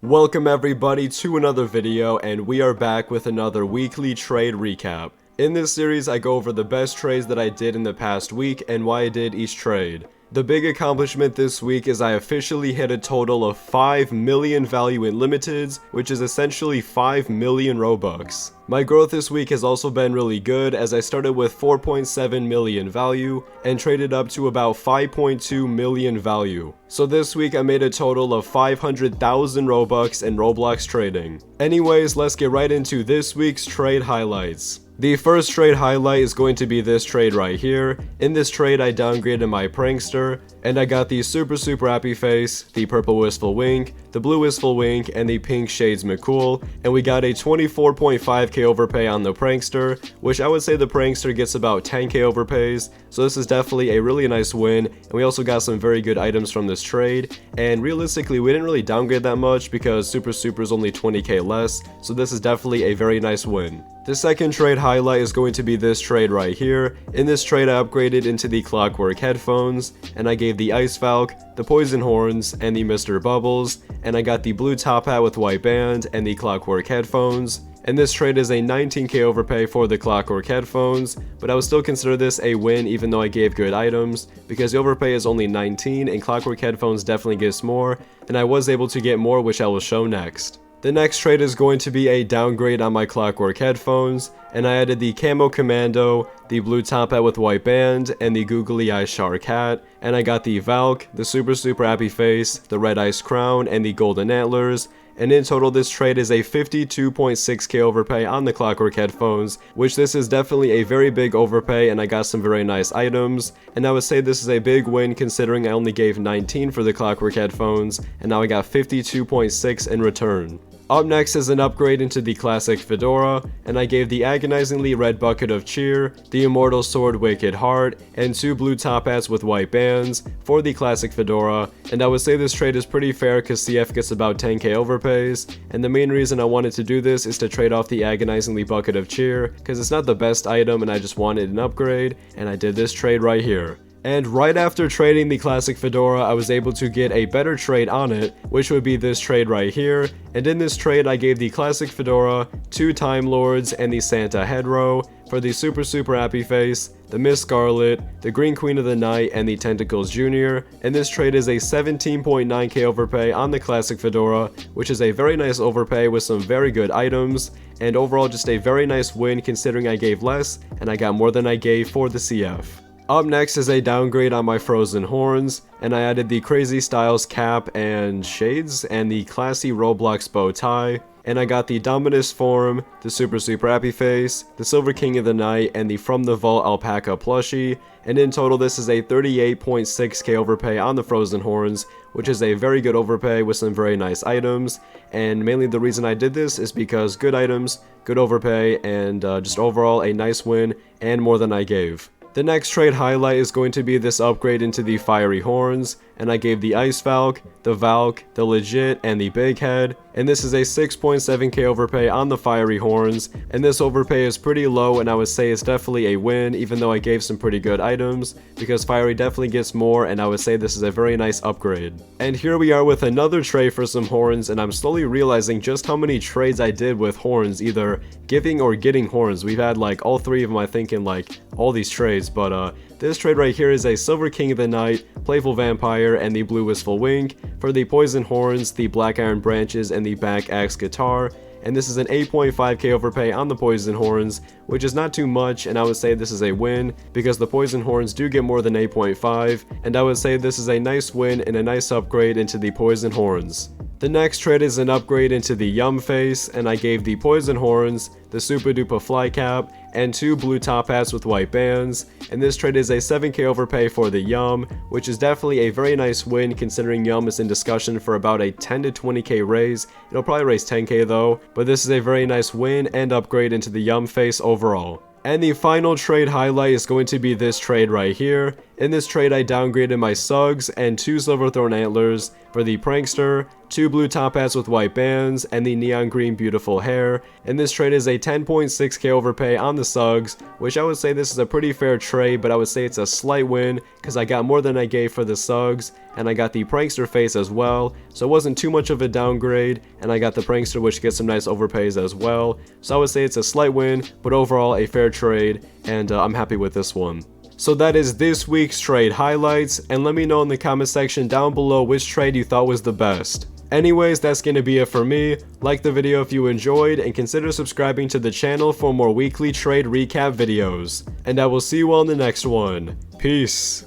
Welcome everybody to another video, and we are back with another weekly trade recap. In this series I go over the best trades that I did in the past week and why I did each trade. The big accomplishment this week is I officially hit a total of 5 million value in limiteds, which is essentially 5 million Robux. My growth this week has also been really good, as I started with 4.7 million value and traded up to about 5.2 million value. So this week I made a total of 500,000 Robux in Roblox trading. Anyways, let's get right into this week's trade highlights. The first trade highlight is going to be this trade right here. In this trade I downgraded my prankster, and I got the super happy face, the purple wistful wink, the blue wistful wink, and the pink shades McCool, and we got a 24.5k overpay on the prankster, which I would say the prankster gets about 10k overpays, so this is definitely a really nice win, and we also got some very good items from this trade, and realistically we didn't really downgrade that much because super is only 20k less, so this is definitely a very nice win. The second trade highlight is going to be this trade right here. In this trade I upgraded into the clockwork headphones, and I gave the ice falc, the poison horns, and the Mr. Bubbles, and I got the blue top hat with white band and the clockwork headphones. And this trade is a 19k overpay for the clockwork headphones, but I would still consider this a win even though I gave good items, because the overpay is only 19 and clockwork headphones definitely gets more, and I was able to get more, which I will show next. The next trade is going to be a downgrade on my clockwork headphones, and I added the camo commando, the blue top hat with white band, and the googly eye shark hat, and I got the valk, the super happy face, the red ice crown, and the golden antlers, and in total this trade is a 52.6k overpay on the clockwork headphones, which this is definitely a very big overpay, and I got some very nice items, and I would say this is a big win considering I only gave 19 for the clockwork headphones, and now I got 52.6 in return. Up next is an upgrade into the classic fedora, and I gave the agonizingly red bucket of cheer, the immortal sword wicked heart, and 2 blue top hats with white bands for the classic fedora, and I would say this trade is pretty fair because CF gets about 10k overpays, and the main reason I wanted to do this is to trade off the agonizingly bucket of cheer, because it's not the best item and I just wanted an upgrade, and I did this trade right here. And right after trading the classic fedora, I was able to get a better trade on it, which would be this trade right here. And in this trade I gave the classic fedora, 2 time lords, and the Santa head row for the super happy face, the Miss Scarlet, the green queen of the night, and the tentacles junior. And this trade is a 17.9k overpay on the classic fedora, which is a very nice overpay with some very good items, and overall just a very nice win considering I gave less and I got more than I gave for the CF. Up next is a downgrade on my frozen horns, and I added the crazy styles cap and shades and the classy Roblox bow tie, and I got the Dominus form, the super happy face, the silver king of the night, and the from the vault alpaca plushie, and in total this is a 38.6k overpay on the frozen horns, which is a very good overpay with some very nice items, and mainly the reason I did this is because good items, good overpay, and just overall a nice win and more than I gave. The next trade highlight is going to be this upgrade into the fiery horns, and I gave the ice falc, the valk, the legit, and the big head, and this is a 6.7k overpay on the fiery horns, and this overpay is pretty low, and I would say it's definitely a win even though I gave some pretty good items, because fiery definitely gets more, and I would say this is a very nice upgrade. And here we are with another trade for some horns, and I'm slowly realizing just how many trades I did with horns, either giving or getting horns. We've had like all 3 of them I think in like all these trades, but this trade right here is a silver king of the night, playful vampire, and the blue wistful wink for the poison horns, the black iron branches, and the back axe guitar, and this is an 8.5k overpay on the poison horns, which is not too much, and I would say this is a win because the poison horns do get more than 8.5, and I would say this is a nice win and a nice upgrade into the poison horns. The next trade is an upgrade into the yum face, and I gave the poison horns, the super duper fly cap, and 2 blue top hats with white bands, and this trade is a 7k overpay for the yum, which is definitely a very nice win considering yum is in discussion for about a 10 to 20k raise. It'll probably raise 10k though, but this is a very nice win and upgrade into the yum face overall. And the final trade highlight is going to be this trade right here, In this trade, I downgraded my Suggs and 2 Silverthorn Antlers for the Prankster, 2 blue top hats with white bands, and the neon green beautiful hair. And this trade is a 10.6k overpay on the Suggs, which I would say this is a pretty fair trade, but I would say it's a slight win because I got more than I gave for the Suggs, and I got the Prankster face as well, so it wasn't too much of a downgrade, and I got the Prankster, which gets some nice overpays as well. So I would say it's a slight win, but overall a fair trade, and I'm happy with this one. So that is this week's trade highlights, and let me know in the comment section down below which trade you thought was the best. Anyways, that's gonna be it for me. Like the video if you enjoyed, and consider subscribing to the channel for more weekly trade recap videos. And I will see you all in the next one. Peace.